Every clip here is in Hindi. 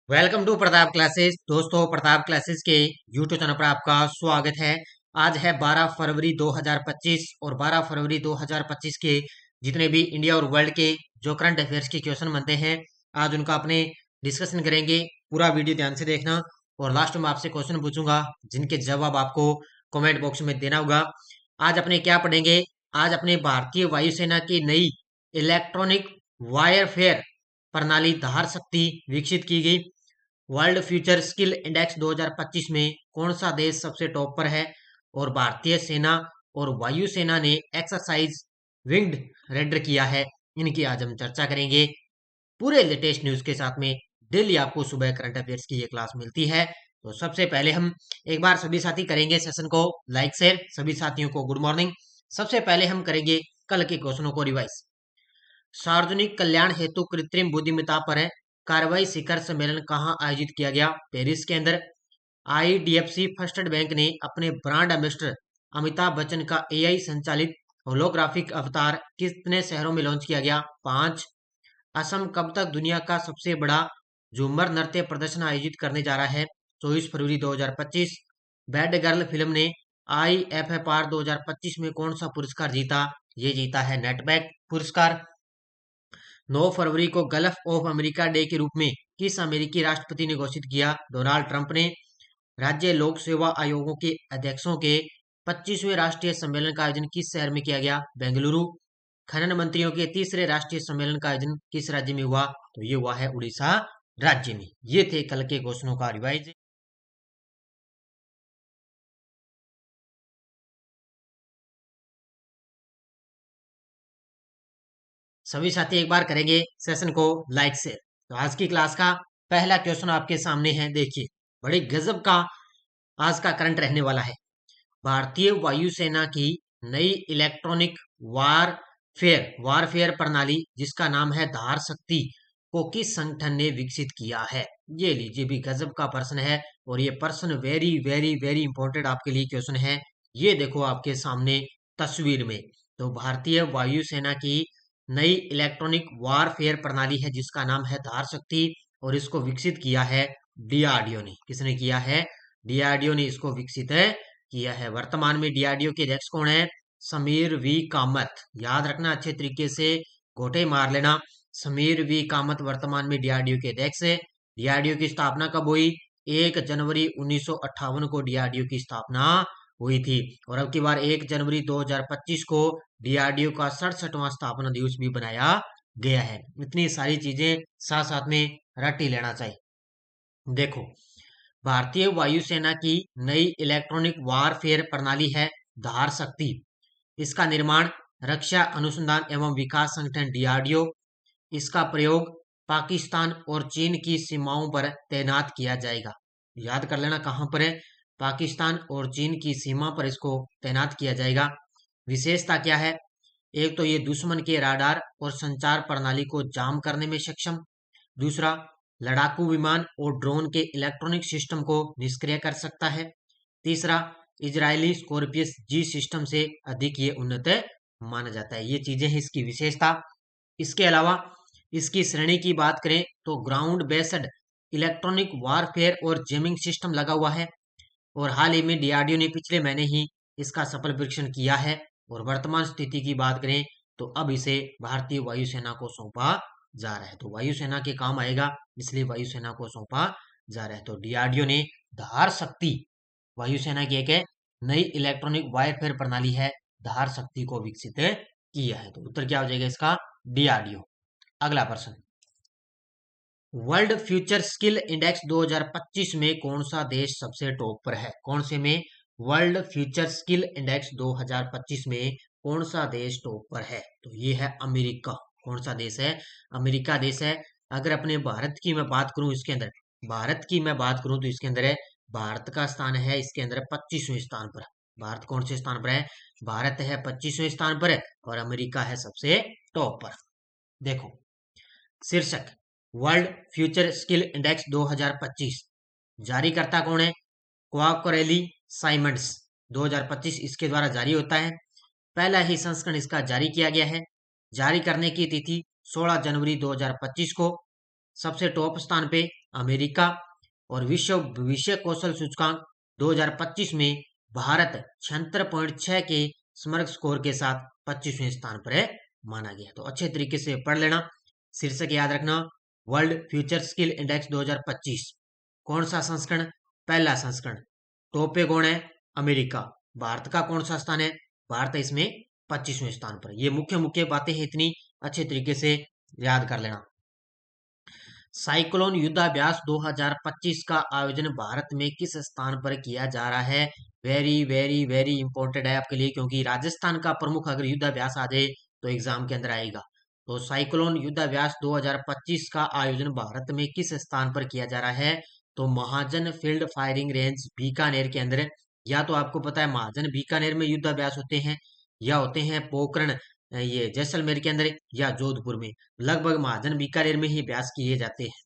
Welcome to Pratap classes. दोस्तों, प्रताप क्लासेस के यूट्यूब चैनल पर आपका स्वागत है। आज है 12 फरवरी 2025 और 12 फरवरी 2025 के जितने भी इंडिया और वर्ल्ड के जो करंट अफेयर्स के क्वेश्चन बनते हैं, आज उनका अपने डिस्कशन करेंगे। पूरा वीडियो ध्यान से देखना और लास्ट में आपसे क्वेश्चन पूछूंगा जिनके जवाब आपको कमेंट बॉक्स में देना होगा। आज अपने क्या पढ़ेंगे? आज अपने भारतीय वायुसेना की नई इलेक्ट्रॉनिक वायरफेयर प्रणाली धार शक्ति विकसित की गई। वर्ल्ड फ्यूचर स्किल इंडेक्स 2025 में कौन सा देश सबसे टॉप पर है? और भारतीय सेना और वायुसेना ने एक्सरसाइज विंग्ड रेडर किया है। इनकी आज हम चर्चा करेंगे पूरे लेटेस्ट न्यूज के साथ में। डेली आपको सुबह करंट अफेयर्स की ये क्लास मिलती है। तो सबसे पहले हम एक बार सभी साथी करेंगे सेशन को लाइक शेयर। सभी साथियों को गुड मॉर्निंग। सबसे पहले हम करेंगे कल के क्वेश्चनों को रिवाइज। सार्वजनिक कल्याण हेतु कृत्रिम बुद्धिमत्ता पर कार्रवाई शिखर सम्मेलन कहाँ आयोजित किया गया? पेरिस के अंदर। आईडीएफसी फर्स्ट बैंक ने अपने ब्रांड एम्बेसडर अमिताभ बच्चन का एआई संचालित होलोग्राफिक अवतार कितने शहरों में लॉन्च किया गया? 5। असम कब तक दुनिया का सबसे बड़ा झूमर नृत्य प्रदर्शन आयोजित करने जा रहा है? 24 फरवरी 2025। बैड गर्ल फिल्म ने IFFR 2025 में कौन सा पुरस्कार जीता? ये जीता है नेटबैक पुरस्कार। 9 फरवरी को गल्फ ऑफ अमेरिका डे के रूप में किस अमेरिकी राष्ट्रपति ने घोषित किया? डोनाल्ड ट्रंप ने। राज्य लोक सेवा आयोगों के अध्यक्षों के 25वें राष्ट्रीय सम्मेलन का आयोजन किस शहर में किया गया? बेंगलुरु। खनन मंत्रियों के तीसरे राष्ट्रीय सम्मेलन का आयोजन किस राज्य में हुआ? तो ये हुआ है उड़ीसा राज्य में। ये थे कल के क्वेश्चनों का रिवाइज। सभी साथी एक बार करेंगे सेशन को लाइक से। तो आज की क्लास का पहला क्वेश्चन आपके सामने है, देखिए। बड़ी गजब का आज का करंट रहने वाला है। भारतीय वायुसेना की नई इलेक्ट्रॉनिक वारफेयर प्रणाली जिसका नाम है धार शक्ति को किस संगठन ने विकसित किया है? ये लीजिए, भी गजब का प्रश्न है और ये प्रश्न वेरी वेरी वेरी इंपॉर्टेंट आपके लिए क्वेश्चन है। ये देखो आपके सामने तस्वीर में। तो भारतीय वायुसेना की नई इलेक्ट्रॉनिक वारफेयर प्रणाली है जिसका नाम है धार शक्ति और इसको विकसित किया है डीआरडीओ ने। किसने किया है? डीआरडीओ ने इसको विकसित है किया है। वर्तमान में डीआरडीओ के अध्यक्ष कौन है? समीर वी कामत। याद रखना अच्छे तरीके से, गोटे मार लेना। समीर वी कामत वर्तमान में डीआरडीओ के अध्यक्ष है। डीआरडीओ की स्थापना कब हुई? 1 जनवरी 1958 को डीआरडीओ की स्थापना हुई थी। और अब की बार 1 जनवरी 2025 को डीआरडीओ का 67वां स्थापना दिवस भी बनाया गया है। इतनी सारी चीजें साथ साथ में रट ही लेना चाहिए। देखो, भारतीय वायुसेना की नई इलेक्ट्रॉनिक वारफेयर प्रणाली है धार शक्ति। इसका निर्माण रक्षा अनुसंधान एवं विकास संगठन डीआरडीओ। इसका प्रयोग पाकिस्तान और चीन की सीमाओं पर तैनात किया जाएगा। याद कर लेना कहां पर है? पाकिस्तान और चीन की सीमा पर इसको तैनात किया जाएगा। विशेषता क्या है? एक तो ये दुश्मन के राडार और संचार प्रणाली को जाम करने में सक्षम। दूसरा, लड़ाकू विमान और ड्रोन के इलेक्ट्रॉनिक सिस्टम को निष्क्रिय कर सकता है। तीसरा, इजरायली स्कॉर्पियस जी सिस्टम से अधिक ये उन्नत माना जाता है। ये चीजें हैं इसकी विशेषता। इसके अलावा इसकी श्रेणी की बात करें तो ग्राउंड बेस्ड इलेक्ट्रॉनिक वारफेयर और जेमिंग सिस्टम लगा हुआ है। और हाल ही में डीआरडीओ ने पिछले महीने ही इसका सफल परीक्षण किया है। और वर्तमान स्थिति की बात करें तो अब इसे भारतीय वायुसेना को सौंपा जा रहा है। तो वायुसेना के काम आएगा, इसलिए वायुसेना को सौंपा जा रहा है। तो डीआरडीओ ने धार शक्ति, वायुसेना की एक नई इलेक्ट्रॉनिक वारफेयर प्रणाली है धार शक्ति को विकसित किया है। तो उत्तर क्या हो जाएगा इसका? डीआरडीओ। अगला प्रश्न, वर्ल्ड फ्यूचर स्किल इंडेक्स 2025 में कौन सा देश सबसे टॉप पर है? कौन से में? वर्ल्ड फ्यूचर स्किल इंडेक्स 2025 में कौन सा देश टॉप पर है? तो ये है अमेरिका। कौन सा देश है? अमेरिका देश है। अगर अपने भारत की मैं बात करूं, इसके अंदर भारत की मैं बात करूं तो इसके अंदर है भारत का स्थान है इसके अंदर 25वें स्थान पर। भारत कौन से स्थान पर है? भारत है 25वें स्थान पर है और अमेरिका है सबसे टॉप पर। देखो शीर्षक, वर्ल्ड फ्यूचर स्किल इंडेक्स 2025। जारीकर्ता कौन है? क्वाकरेली साइमंड्स। 2025 इसके द्वारा जारी होता है। पहला ही संस्करण इसका जारी किया गया है। जारी करने की तिथि 16 जनवरी 2025 को। सबसे टॉप स्थान पे अमेरिका। और विश्व भविष्य कौशल सूचकांक 2025 में भारत 76.6 के समग्र स्कोर के साथ 25वें स्थान पर है माना गया। तो अच्छे तरीके से पढ़ लेना। शीर्षक याद रखना, वर्ल्ड फ्यूचर स्किल इंडेक्स 2025। कौन सा संस्करण? पहला संस्करण। टॉप पे कौन है? अमेरिका। भारत का कौन सा स्थान है? भारत इसमें 25वें स्थान पर। ये मुख्य मुख्य बातें हैं, इतनी अच्छे तरीके से याद कर लेना। साइक्लोन युद्धाभ्यास 2025 का आयोजन भारत में किस स्थान पर किया जा रहा है? वेरी वेरी वेरी इंपॉर्टेंट है आपके लिए, क्योंकि राजस्थान का प्रमुख अगर युद्धाभ्यास आ जाए तो एग्जाम के अंदर आएगा। तो साइक्लोन युद्धाभ्यास 2025 का आयोजन भारत में किस स्थान पर किया जा रहा है? तो महाजन फील्ड फायरिंग रेंज बीकानेर के अंदर। या तो आपको पता है महाजन बीकानेर में युद्धाभ्यास होते हैं, या होते हैं पोखरण ये जैसलमेर के अंदर, या जोधपुर में। लगभग महाजन बीकानेर में ही अभ्यास किए जाते हैं।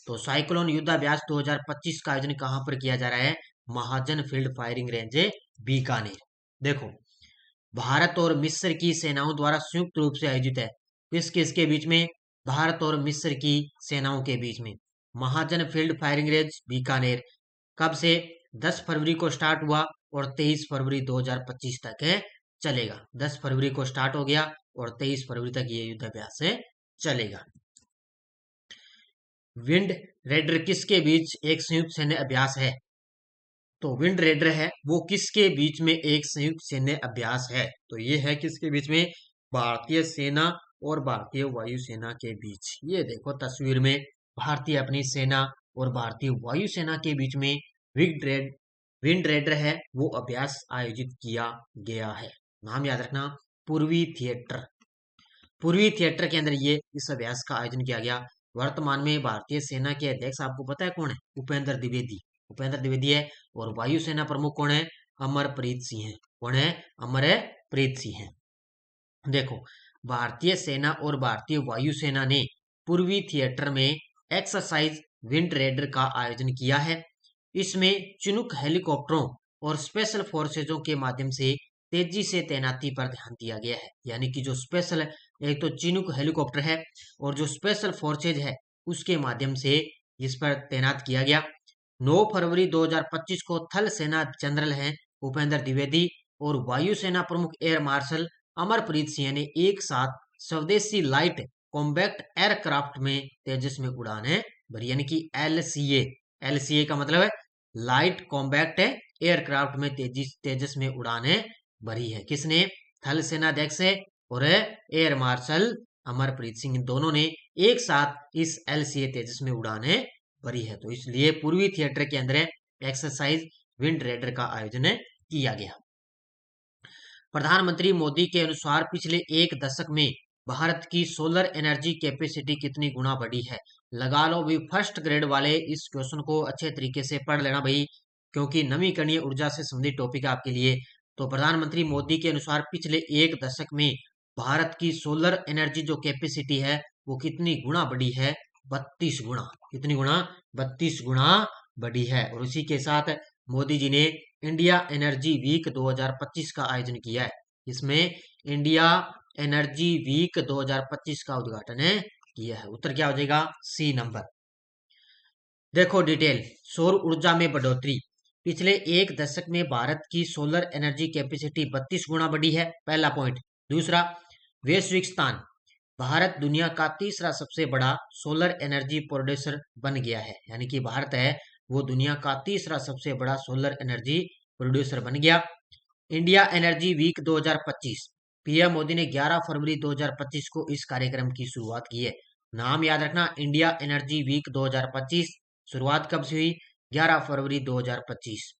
तो साइक्लोन युद्धाभ्यास 2025 का आयोजन कहां पर किया जा रहा है? महाजन फील्ड फायरिंग रेंज बीकानेर। देखो, भारत और मिस्र की सेनाओं द्वारा संयुक्त रूप से आयोजित है। किस किसके बीच में? भारत और मिस्र की सेनाओं के बीच में। महाजन फील्ड फायरिंग रेंज बीकानेर कब से? 10 फरवरी को स्टार्ट हुआ और 23 फरवरी 2025 तक है चलेगा। 10 फरवरी को स्टार्ट हो गया और 23 फरवरी तक ये युद्धाभ्यास चलेगा। विंड रेडर किसके बीच एक संयुक्त सैन्य अभ्यास है? तो विंड रेडर है वो किसके बीच में एक संयुक्त सैन्य अभ्यास है? तो ये है किसके बीच में? भारतीय सेना और भारतीय वायुसेना के बीच। ये देखो तस्वीर में भारतीय अपनी सेना और भारतीय वायुसेना के बीच में विंड रेडर है वो अभ्यास आयोजित किया गया है। नाम याद रखना, पूर्वी थिएटर। पूर्वी थिएटर के अंदर ये इस अभ्यास का आयोजन किया गया। वर्तमान में भारतीय सेना के अध्यक्ष आपको पता है कौन है? उपेंद्र द्विवेदी। उपेंद्र द्विवेदी है। और वायुसेना प्रमुख कौन है? अमरप्रीत सिंह है। कौन है? अमरप्रीत सिंह है। देखो, भारतीय सेना और भारतीय वायुसेना ने पूर्वी थिएटर में एक्सरसाइज विंड रेडर का आयोजन किया है। इसमें चिनूक हेलीकॉप्टरों और स्पेशल फोर्सेजों के माध्यम से तेजी से तैनाती पर ध्यान दिया गया है। यानी कि जो स्पेशल, एक तो चिनूक हेलीकॉप्टर है और जो स्पेशल फोर्सेज है उसके माध्यम से इस पर तैनात किया गया। 9 फरवरी 2025 को थल सेना जनरल हैं उपेंद्र द्विवेदी और वायुसेना प्रमुख एयर मार्शल अमरप्रीत सिंह ने एक साथ स्वदेशी लाइट कॉम्बैक्ट एयरक्राफ्ट में तेजस में उड़ानें भरी। यानी कि LCA। LCA का मतलब है लाइट कॉम्बैक्ट एयरक्राफ्ट में तेजस में उड़ानें भरी है। किसने? थल सेनाध्यक्ष और एयर मार्शल अमरप्रीत सिंह, दोनों ने एक साथ इस LCA तेजस में उड़ानें भरी है। तो इसलिए पूर्वी थिएटर के अंदर एक्सरसाइज विंड रेडर का आयोजन किया गया। प्रधानमंत्री मोदी के अनुसार पिछले एक दशक में भारत की सोलर एनर्जी कैपेसिटी कितनी गुना बढ़ी है? लगा लो भी, फर्स्ट ग्रेड वाले इस क्वेश्चन को अच्छे तरीके से पढ़ लेना भाई, क्योंकि नवीकरणीय ऊर्जा से संबंधित टॉपिक है आपके लिए। तो प्रधानमंत्री मोदी के अनुसार पिछले एक दशक में भारत की सोलर एनर्जी जो कैपेसिटी है वो कितनी गुना बढ़ी है? 32 गुना। कितनी गुना? 32 गुना बढ़ी है। और उसी के साथ मोदी जी ने इंडिया एनर्जी वीक 2025 का आयोजन किया है। इसमें इंडिया एनर्जी वीक 2025 का उद्घाटन किया है। उत्तर क्या हो जाएगा? सी नंबर। देखो डिटेल, सौर ऊर्जा में बढ़ोतरी। पिछले एक दशक में भारत की सोलर एनर्जी कैपेसिटी 32 गुना बढ़ी है, पहला पॉइंट। दूसरा, वैश्विक स्थान। भारत दुनिया का तीसरा सबसे बड़ा सोलर एनर्जी प्रोड्यूसर बन गया है। यानी कि भारत है वो दुनिया का तीसरा सबसे बड़ा सोलर एनर्जी प्रोड्यूसर बन गया। India energy week 2025, PM Modi ने 11 फरवरी 2025 को इस कार्यक्रम की शुरुआत की है। नाम याद रखना, इंडिया एनर्जी वीक 2025। शुरुआत कब से हुई? 11 फरवरी 2025।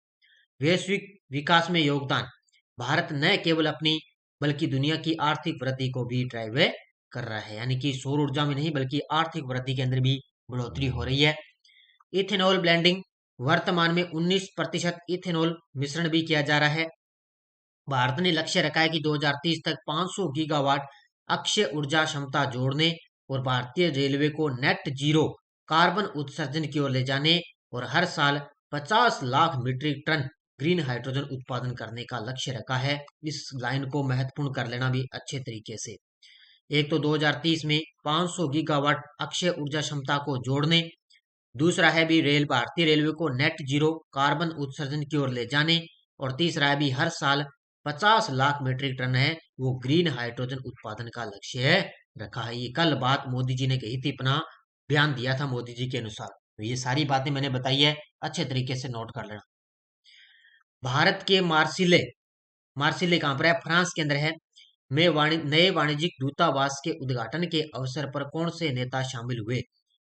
वैश्विक विकास में योगदान। भारत न केवल अपनी बल्कि दुनिया की आर्थिक वृद्धि को भी ड्राइव कर रहा है। यानी कि सौर ऊर्जा में नहीं बल्कि आर्थिक वृद्धि के अंदर भी बढ़ोतरी हो रही है। Ethanol blending. वर्तमान में 19% इथेनॉल मिश्रण भी किया जा रहा है। भारत ने लक्ष्य रखा है कि 2030 तक 500 गीगावाट अक्षय ऊर्जा क्षमता जोड़ने और भारतीय रेलवे को नेट जीरो कार्बन उत्सर्जन की ओर ले जाने और हर साल 50 lakh metric ton green hydrogen उत्पादन करने का लक्ष्य रखा है। इस लाइन को महत्वपूर्ण कर लेना भी अच्छे तरीके से। एक तो 2030 में 500 गीगावाट अक्षय ऊर्जा क्षमता को जोड़ने, दूसरा है भी रेल भारतीय रेलवे को नेट जीरो कार्बन उत्सर्जन की ओर ले जाने। और तीसरा है भी हर साल 50 लाख मीट्रिक टन है वो ग्रीन हाइड्रोजन उत्पादन का लक्ष्य है रखा है। ये कल बात मोदी जी ने कही थी, अपना बयान दिया था मोदी जी के अनुसार। तो ये सारी बातें मैंने बताई है, अच्छे तरीके से नोट कर लेना। भारत के मार्सिले, मार्सिले कहां पर है? फ्रांस के अंदर है। में नए वाणिज्यिक दूतावास के उद्घाटन के अवसर पर कौन से नेता शामिल हुए?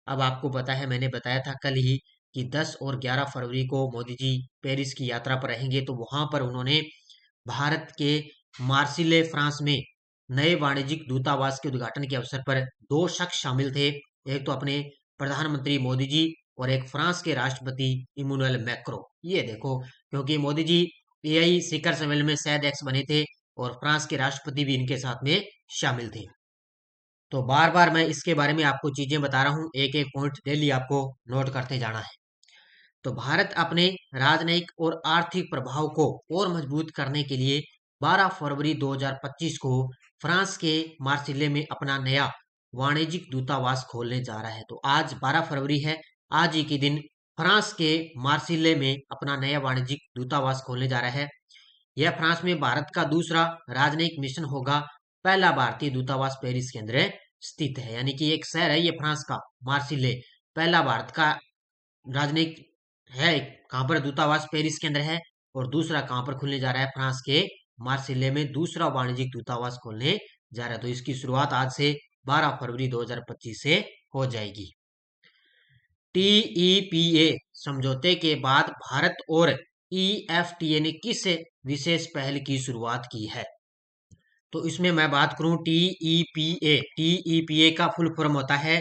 अब आपको पता है, मैंने बताया था कल ही कि 10 और 11 फरवरी को मोदी जी पेरिस की यात्रा पर रहेंगे, तो वहां पर उन्होंने भारत के मार्सिले फ्रांस में नए वाणिज्यिक दूतावास के उद्घाटन के अवसर पर दो शख्स शामिल थे। एक तो अपने प्रधानमंत्री मोदी जी और एक फ्रांस के राष्ट्रपति इमैनुअल मैक्रो। ये देखो, क्योंकि मोदी जी यही शिखर सम्मेलन में सह अध्यक्ष बने थे और फ्रांस के राष्ट्रपति भी इनके साथ में शामिल थे। तो बार बार मैं इसके बारे में आपको चीजें बता रहा हूँ, एक एक पॉइंट डेली आपको नोट करते जाना है। तो भारत अपने राजनयिक और आर्थिक प्रभाव को और मजबूत करने के लिए 12 फरवरी 2025 को फ्रांस के मार्सिले में अपना नया वाणिज्यिक दूतावास खोलने जा रहा है। तो आज 12 फरवरी है, आज ही के दिन फ्रांस के मार्सिले में अपना नया वाणिज्यिक दूतावास खोलने जा रहा है। यह फ्रांस में भारत का दूसरा राजनयिक मिशन होगा। पहला भारतीय दूतावास पेरिस के अंदर स्थित है, यानी कि एक शहर है ये फ्रांस का मार्सिले। पहला भारत का राजनयिक है कहां पर? दूतावास पेरिस के अंदर है। और दूसरा कहां पर खुलने जा रहा है? फ्रांस के मार्सिले में दूसरा वाणिज्यिक दूतावास खोलने जा रहा है। तो इसकी शुरुआत आज से 12 फरवरी 2025 से हो जाएगी। टीईपीए समझौते के बाद भारत और ईएफटीए ने किस विशेष पहल की शुरुआत की है? तो इसमें मैं बात करूं टीईपीए, टीईपीए का फुल फॉर्म होता है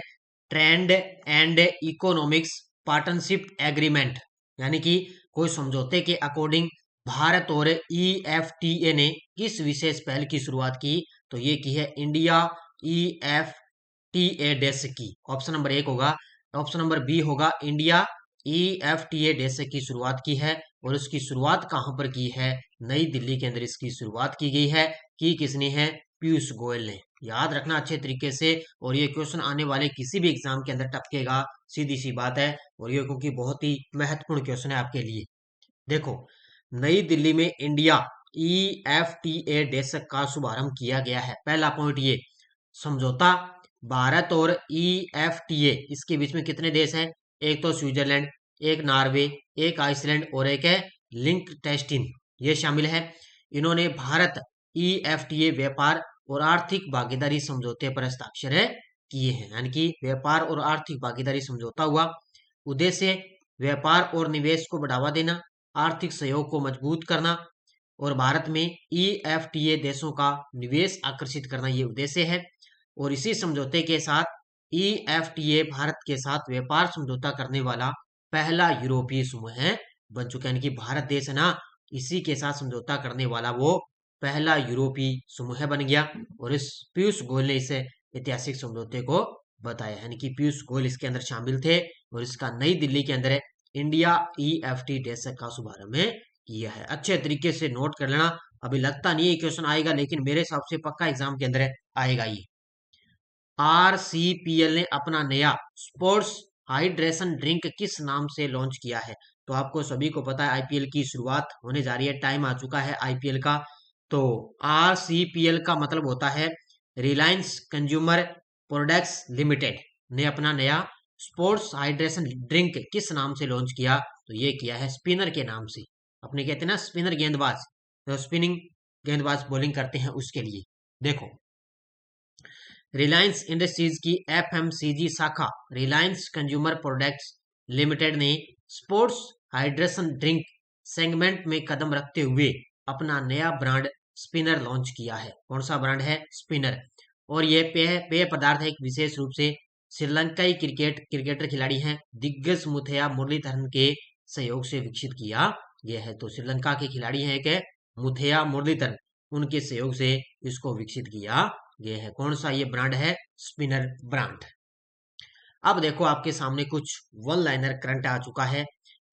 trade and economics partnership agreement, यानी कि कोई समझौते के अकॉर्डिंग भारत और ईएफटीए ने किस विशेष पहल की शुरुआत की? तो ये की है इंडिया ईएफटीए डेस्क की। ऑप्शन नंबर 1 होगा। ऑप्शन नंबर बी होगा इंडिया ईएफटीए डेस्क की शुरुआत की है। और उसकी शुरुआत कहां पर की है? नई दिल्ली के अंदर इसकी शुरुआत की गई है। कि किसने है? पीयूष गोयल ने। याद रखना अच्छे तरीके से, और ये क्वेश्चन आने वाले किसी भी एग्जाम के अंदर टपकेगा, सीधी सी बात है। और ये क्योंकि बहुत ही महत्वपूर्ण क्वेश्चन है आपके लिए। देखो, नई दिल्ली में इंडिया ईएफटीए डेस्क का शुभारंभ किया गया है। पहला पॉइंट ये समझौता भारत और ईएफटीए इसके बीच में कितने देश हैं? एक तो स्विट्जरलैंड, एक नॉर्वे, एक आइसलैंड और एक है लिंक्टेनस्टीन, ये शामिल है। इन्होंने भारत ईएफटीए व्यापार और आर्थिक भागीदारी समझौते पर हस्ताक्षर किए हैं, यानी कि व्यापार और आर्थिक भागीदारी समझौता हुआ। उद्देश्य व्यापार और निवेश को बढ़ावा देना, आर्थिक सहयोग को मजबूत करना और भारत में ईएफटीए देशों का निवेश आकर्षित करना, ये उद्देश्य है। और इसी समझौते के साथ ईएफटीए भारत के साथ व्यापार समझौता करने वाला पहला यूरोपीय समूह है बन चुका है, यानी कि भारत देश है ना, इसी के साथ समझौता करने वाला वो पहला यूरोपीय समूह बन गया। और इस पीयूष गोयल ने इस ऐतिहासिक समझौते को बताया, यानी कि पीयूष गोयल इसके अंदर शामिल थे। और इसका नई दिल्ली के अंदर इंडिया ईएफटी डेस्क का शुभारंभ किया है। अच्छे तरीके से नोट कर लेना। अभी लगता नहीं है क्वेश्चन आएगा, लेकिन मेरे हिसाब से पक्का एग्जाम के अंदर आएगा ये। आरसीपीएल ने अपना नया स्पोर्ट्स हाइड्रेशन ड्रिंक किस नाम से लॉन्च किया है? तो आपको सभी को पता है आईपीएल की शुरुआत होने जा रही है, टाइम आ चुका है आईपीएल का। तो आरसीपीएल का मतलब होता है रिलायंस कंज्यूमर प्रोडक्ट्स लिमिटेड ने अपना नया स्पोर्ट्स हाइड्रेशन ड्रिंक किस नाम से लॉन्च किया? तो ये किया है स्पिनर के नाम से। अपने कहते हैं ना स्पिनर गेंदबाज, तो स्पिनिंग गेंदबाज बॉलिंग करते हैं उसके लिए। देखो, रिलायंस इंडस्ट्रीज की एफएमसीजी शाखा रिलायंस कंज्यूमर प्रोडक्ट्स लिमिटेड ने स्पोर्ट्स हाइड्रेशन ड्रिंक सेगमेंट में कदम रखते हुए अपना नया ब्रांड स्पिनर लॉन्च किया है। कौन सा ब्रांड है? स्पिनर। और यह पेय पदार्थ है एक विशेष रूप से श्रीलंकाई क्रिकेटर खिलाड़ी हैं दिग्गज मुथैया मुरलीधरन के सहयोग से विकसित किया गया है। तो श्रीलंका के खिलाड़ी हैं एक मुथैया मुरलीधरन, उनके सहयोग से इसको विकसित किया गया है। कौन सा ये ब्रांड है? Spinner brand. अब देखो, आपके सामने कुछ वन लाइनर करंट आ चुका है।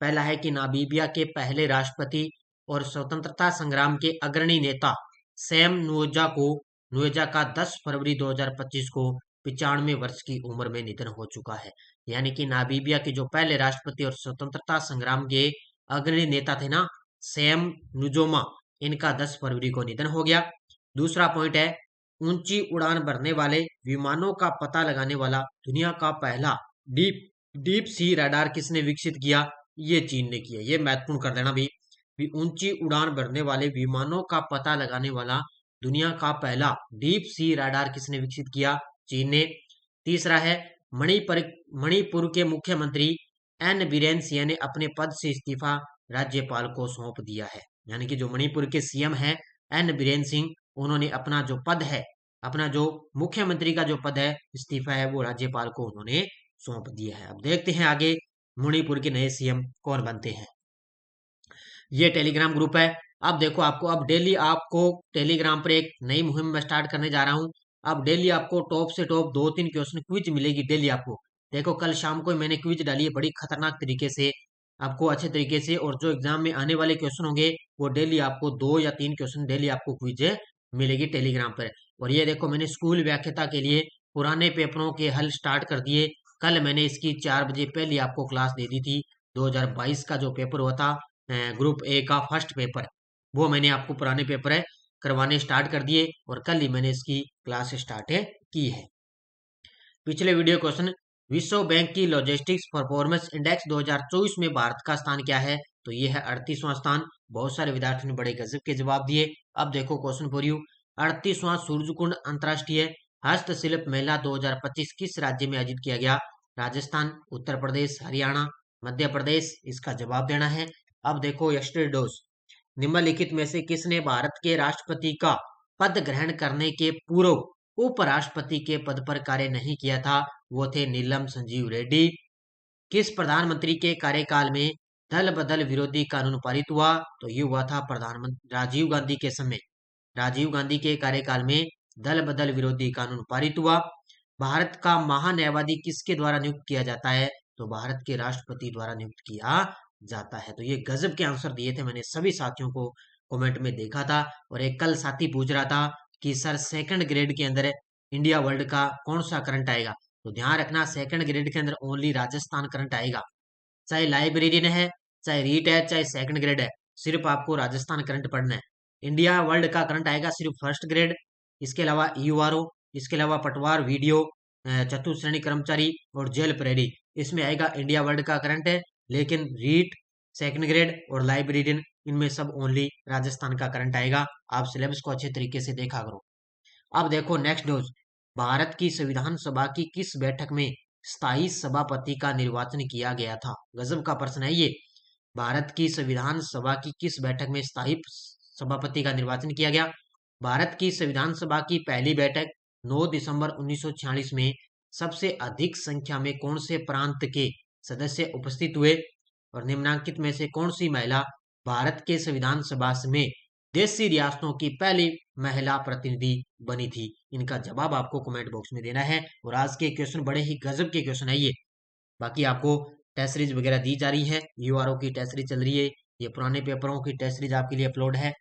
पहला है कि नामीबिया के पहले राष्ट्रपति और स्वतंत्रता संग्राम के अग्रणी नेता सैम नुएजा का 10 फरवरी 2025 को 95 वर्ष की उम्र में निधन हो चुका है। यानी कि नामीबिया के जो पहले राष्ट्रपति और स्वतंत्रता संग्राम के अग्रणी नेता थे ना, सैम नुजोमा, इनका 10 फरवरी को निधन हो गया। दूसरा पॉइंट है, ऊंची उड़ान भरने वाले विमानों का पता लगाने वाला दुनिया का पहला डीप डीप सी रडार किसने विकसित किया? ये चीन ने किया। ये महत्वपूर्ण कर देना भी ऊंची उड़ान भरने वाले विमानों का पता लगाने वाला दुनिया का पहला डीप सी रडार किसने विकसित किया? चीन ने। तीसरा है, मणिपुर के मुख्यमंत्री एन बीरेन सिंह ने अपने पद से इस्तीफा राज्यपाल को सौंप दिया है। यानी कि जो मणिपुर के सीएम है एन बीरेन सिंह, उन्होंने अपना जो पद है, अपना जो मुख्यमंत्री का जो पद है, इस्तीफा है, वो राज्यपाल को उन्होंने सौंप दिया है। अब देखते हैं आगे मणिपुर के नए सीएम कौन बनते हैं। ये टेलीग्राम ग्रुप है। अब देखो, अब डेली आपको टेलीग्राम पर एक नई मुहिम में स्टार्ट करने जा रहा हूँ। अब डेली आपको टॉप से टॉप 2-3 क्वेश्चन क्विज मिलेगी डेली आपको। देखो, कल शाम को मैंने क्विज डाली है बड़ी खतरनाक तरीके से, आपको अच्छे तरीके से, और जो एग्जाम में आने वाले क्वेश्चन होंगे वो डेली आपको 2 या 3 क्वेश्चन डेली आपको क्विज मिलेगी टेलीग्राम पर। और ये देखो, मैंने स्कूल व्याख्याता के लिए पुराने पेपरों के हल स्टार्ट कर दिए। कल मैंने इसकी 4 बजे पहले आपको क्लास दे दी थी। 2022 का जो पेपर हुआ था ग्रुप ए का फर्स्ट पेपर, वो मैंने आपको पुराने पेपर है करवाने स्टार्ट कर दिए, और कल ही मैंने इसकी क्लास स्टार्ट की है। पिछले वीडियो क्वेश्चन, विश्व बैंक की लॉजिस्टिक्स परफॉर्मेंस इंडेक्स 2024 में भारत का स्थान क्या है? तो ये है 38वां स्थान। बहुत सारे विद्यार्थियों ने बड़े गजब के जवाब दिए। अब देखो क्वेश्चन फॉर यू, 38वां सूर्यकुंड अंतर्राष्ट्रीय हस्तशिल्प मेला 2025 किस राज्य में आयोजित किया गया? राजस्थान, उत्तर प्रदेश, हरियाणा, मध्य प्रदेश। इसका जवाब देना है। अब देखो यस्टरडोज, निम्नलिखित में से किसने भारत के राष्ट्रपति का पद ग्रहण करने के पूर्व उपराष्ट्रपति के पद पर कार्य नहीं किया था? वो थे नीलम संजीव रेड्डी। किस प्रधानमंत्री के कार्यकाल में दल बदल विरोधी कानून पारित हुआ? तो ये हुआ था प्रधानमंत्री राजीव गांधी के समय। राजीव गांधी के कार्यकाल में दल बदल विरोधी कानून पारित हुआ। भारत का महान्यायवादी किसके द्वारा नियुक्त किया जाता है? तो भारत के राष्ट्रपति द्वारा नियुक्त किया जाता है। तो ये गजब के आंसर दिए थे मैंने सभी साथियों को, कमेंट में देखा था। और एक कल साथी पूछ रहा था कि सर सेकंड ग्रेड के अंदर इंडिया वर्ल्ड का कौन सा करंट आएगा? तो ध्यान रखना, सेकंड ग्रेड के अंदर ओनली राजस्थान करंट आएगा। चाहे लाइब्रेरियन है, चाहे रीट है, चाहे सेकंड ग्रेड है, सिर्फ आपको राजस्थान करंट पढ़ना है। इंडिया वर्ल्ड का करंट आएगा सिर्फ फर्स्ट ग्रेड, इसके अलावा यूआरओ, इसके अलावा पटवार, वीडियो, चतुर्थ श्रेणी कर्मचारी और जेल प्रहरी, इसमें आएगा इंडिया वर्ल्ड का करंट है। लेकिन रीट, सेकंड ग्रेड और लाइब्रेरियन, इनमें सब ओनली राजस्थान का करंट आएगा। आप सिलेबस को अच्छे तरीके से देखा करो। अब देखो नेक्स्ट डोज, भारत की संविधान सभा की किस बैठक में स्थायी सभापति का निर्वाचन किया गया था? गजब का प्रश्न है ये। भारत की संविधान सभा की किस बैठक में स्थायी सभापति का निर्वाचन किया गया? भारत की संविधान सभा की पहली बैठक 9 दिसंबर 1946 में सबसे अधिक संख्या में कौन से प्रांत के सदस्य उपस्थित हुए? और निम्नलिखित में से कौन सी महिला भारत के संविधान सभा में देशी रियासतों की पहली महिला प्रतिनिधि बनी थी? इनका जवाब आपको कमेंट बॉक्स में देना है। और आज के क्वेश्चन बड़े ही गजब के क्वेश्चन है ये। बाकी आपको टेस्ट सीरीज वगैरह दी जा रही है, यूआरओ की टेस्ट सीरीज चल रही है, ये पुराने पेपरों की टेस्ट सीरीज आपके लिए अपलोड है।